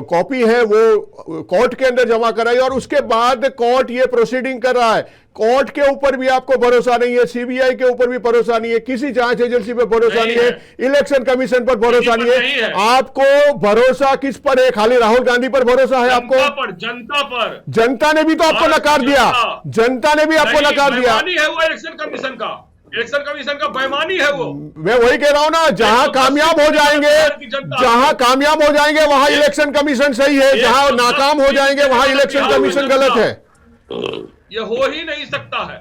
कॉपी है वो कोर्ट के अंदर जमा कराई और उसके बाद कोर्ट ये प्रोसीडिंग कर रहा है। कोर्ट के ऊपर भी आपको भरोसा नहीं है, सीबीआई के ऊपर भी भरोसा नहीं है, किसी जांच एजेंसी पे भरोसा नहीं है, इलेक्शन कमीशन पर भरोसा नहीं है। आपको भरोसा किस पर है? खाली राहुल गांधी पर भरोसा है आपको? जनता पर। जनता ने भी तो आपको नकार दिया, जनता ने भी आपको नकार दिया। है वो इलेक्शन कमीशन का, इलेक्शन कमीशन का बेईमानी है वो। मैं वही कह रहा हूं ना, जहां कामयाब हो जाएंगे वहां इलेक्शन कमीशन सही है, जहां नाकाम हो जाएंगे वहां इलेक्शन कमीशन गलत है। ये हो ही नहीं सकता है।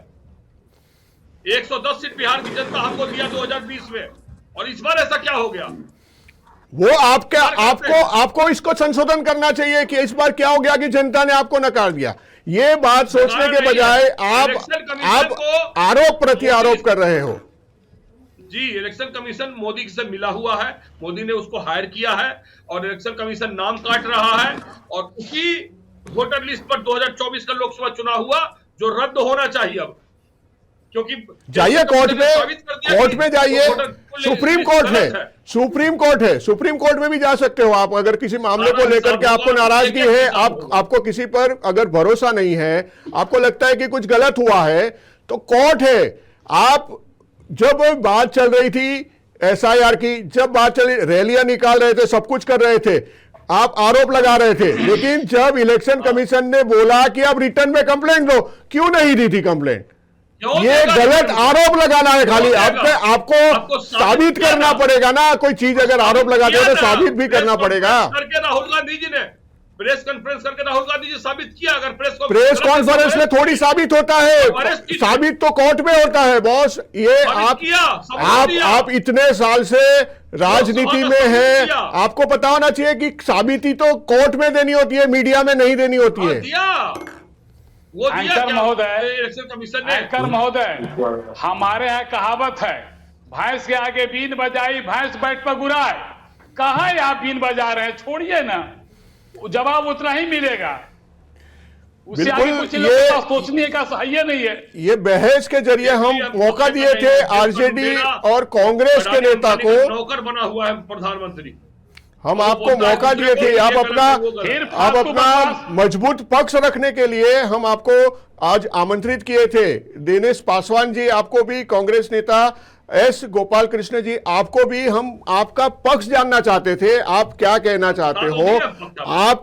110 सीट बिहार की जनता हमको दिया 2020 में, और इस बार ऐसा क्या हो गया? वो आपको इसको संशोधन करना चाहिए कि इस बार क्या हो गया कि जनता ने आपको नकार दिया। ये बात सोचने के बजाय आप आरोप प्रति आरोप कर रहे हो। जी, इलेक्शन कमीशन मोदी से मिला हुआ है, मोदी ने उसको हायर किया है और इलेक्शन कमीशन नाम काट रहा है, और उसी वोटर लिस्ट पर 2024 का लोकसभा चुनाव हुआ जो रद्द होना चाहिए अब, क्योंकि जाइए कोर्ट में जाइए, सुप्रीम कोर्ट में भी जा सकते हो आप। अगर किसी मामले को लेकर के आपको नाराजगी है, आपको किसी पर अगर भरोसा नहीं है, आपको लगता है कि कुछ गलत हुआ है, तो कोर्ट है। आप जब बात चल रही थी एसआईआर की, जब बात चली, रैलियां निकाल रहे थे, सब कुछ कर रहे थे, आप आरोप लगा रहे थे, लेकिन जब इलेक्शन कमीशन ने बोला कि आप रिटर्न में कंप्लेंट दो, क्यों नहीं दी थी कंप्लेंट? ये गलत आरोप लगाना है खाली। आपको साबित करना पड़ेगा ना, कोई चीज अगर आरोप लगाते हैं तो साबित भी करना पड़ेगा। करके राहुल गांधी जी ने प्रेस कॉन्फ्रेंस करके राहुल गांधी जी साबित किया। अगर प्रेस कॉन्फ्रेंस में थोड़ी साबित होता है, साबित तो कोर्ट में होता है बॉस। ये आप इतने साल से राजनीति में है, आपको पता होना चाहिए कि साबिती तो कोर्ट में देनी होती है, मीडिया में नहीं देनी होती है। वो एंकर महोदय, हमारे यहाँ कहावत है, भैंस के आगे बीन बजाई भैंस बैठ पर गुराए। कहाँ आप बीन बजा रहे हैं? छोड़िए ना, जवाब उतना ही मिलेगा, उससे आगे कुछ सोचने का सही नहीं है। ये बहस के जरिए हम मौका दिए थे आरजेडी और कांग्रेस के नेता को, नौकर बना हुआ है प्रधानमंत्री, हम आपको मौका दिए थे। आप अपना मजबूत पक्ष रखने के लिए हम आपको आज आमंत्रित किए थे। दिनेश पासवान जी, आपको भी, कांग्रेस नेता एस गोपाल कृष्ण जी, आपको भी हम आपका पक्ष जानना चाहते थे। आप क्या कहना चाहते हो? आप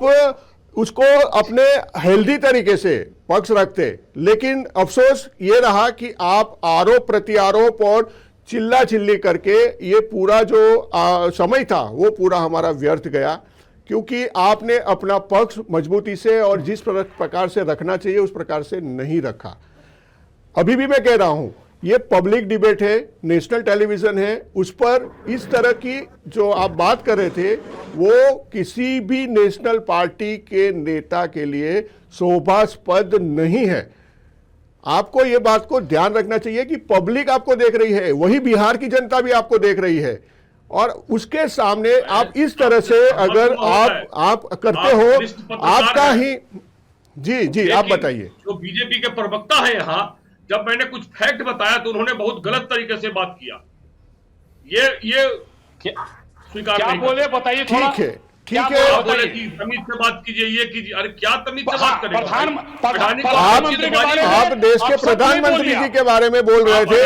उसको अपने हेल्दी तरीके से पक्ष रखते, लेकिन अफसोस ये रहा कि आप आरोप प्रति आरोप और चिल्ला चिल्ली करके ये पूरा जो समय था वो पूरा हमारा व्यर्थ गया, क्योंकि आपने अपना पक्ष मजबूती से और जिस प्रकार से रखना चाहिए उस प्रकार से नहीं रखा। अभी भी मैं कह रहा हूं, ये पब्लिक डिबेट है, नेशनल टेलीविजन है, उस पर इस तरह की जो आप बात कर रहे थे वो किसी भी नेशनल पार्टी के नेता के लिए शोभास्पद नहीं है। आपको ये बात को ध्यान रखना चाहिए कि पब्लिक आपको देख रही है, वही बिहार की जनता भी आपको देख रही है, और उसके सामने आप इस तरह से अगर आप करते हो, आपका ही जी आप बताइए। जो बीजेपी के प्रवक्ता है यहाँ, जब मैंने कुछ फैक्ट बताया तो उन्होंने बहुत गलत तरीके से बात किया। ये स्वीकार क्या बोले बताइए थोड़ा। ठीक है, तमीज से बात कीजिए, ये कीजिए। अरे क्या तमीज से बात करें? आप देश के प्रधानमंत्री जी के बारे में बोल रहे थे,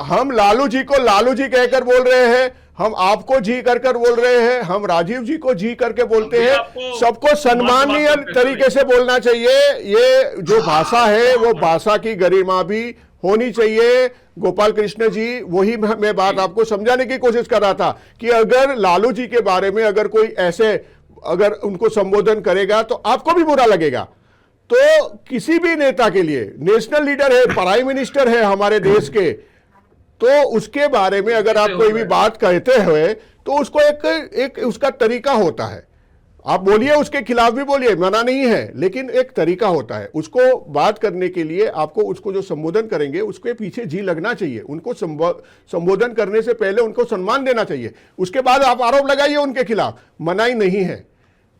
हम लालू जी को लालू जी कहकर बोल रहे हैं, हम आपको जी कर बोल रहे हैं, हम राजीव जी को जी करके बोलते हैं। सबको सम्मानीय तरीके से बोलना चाहिए। ये जो भाषा है वो भाषा की गरिमा भी होनी चाहिए। गोपाल कृष्ण जी, वही मैं बात आपको समझाने की कोशिश कर रहा था कि अगर लालू जी के बारे में अगर कोई ऐसे अगर उनको संबोधन करेगा तो आपको भी बुरा लगेगा। तो किसी भी नेता के लिए, नेशनल लीडर है, प्राइम मिनिस्टर है हमारे देश के, तो उसके बारे में अगर आप कोई भी बात कहते हुए तो उसको एक उसका तरीका होता है। आप बोलिए, उसके खिलाफ भी बोलिए, मना नहीं है, लेकिन एक तरीका होता है उसको बात करने के लिए। आपको उसको जो संबोधन करेंगे उसके पीछे जी लगना चाहिए। उनको संबोधन करने से पहले उनको सम्मान देना चाहिए, उसके बाद आप आरोप लगाइए उनके खिलाफ, मनाही नहीं है।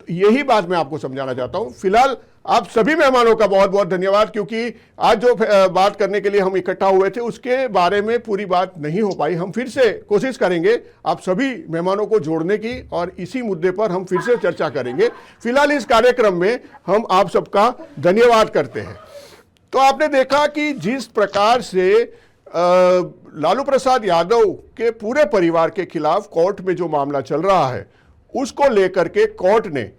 तो यही बात मैं आपको समझाना चाहता हूं। फिलहाल आप सभी मेहमानों का बहुत बहुत धन्यवाद, क्योंकि आज जो बात करने के लिए हम इकट्ठा हुए थे उसके बारे में पूरी बात नहीं हो पाई। हम फिर से कोशिश करेंगे आप सभी मेहमानों को जोड़ने की, और इसी मुद्दे पर हम फिर से चर्चा करेंगे। फिलहाल इस कार्यक्रम में हम आप सबका धन्यवाद करते हैं। तो आपने देखा कि जिस प्रकार से लालू प्रसाद यादव के पूरे परिवार के खिलाफ कोर्ट में जो मामला चल रहा है, उसको लेकर के कोर्ट ने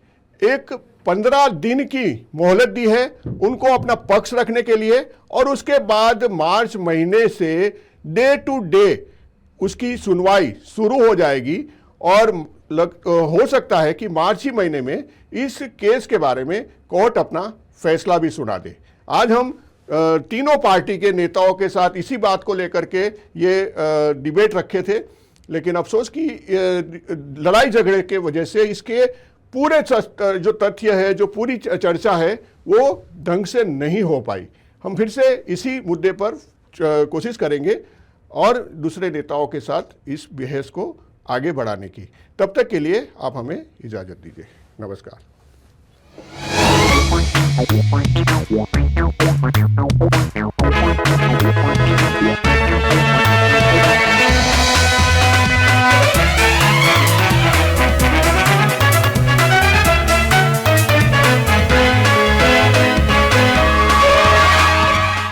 एक 15 दिन की मोहलत दी है उनको अपना पक्ष रखने के लिए, और उसके बाद मार्च महीने से डे टू डे उसकी सुनवाई शुरू हो जाएगी। और हो सकता है कि मार्च ही महीने में इस केस के बारे में कोर्ट अपना फैसला भी सुना दे। आज हम तीनों पार्टी के नेताओं के साथ इसी बात को लेकर के ये डिबेट रखे थे, लेकिन अफसोस कि लड़ाई झगड़े के वजह से इसके पूरे जो तथ्य है, जो पूरी चर्चा है, वो ढंग से नहीं हो पाई। हम फिर से इसी मुद्दे पर कोशिश करेंगे और दूसरे नेताओं के साथ इस बहस को आगे बढ़ाने की। तब तक के लिए आप हमें इजाज़त दीजिए। नमस्कार।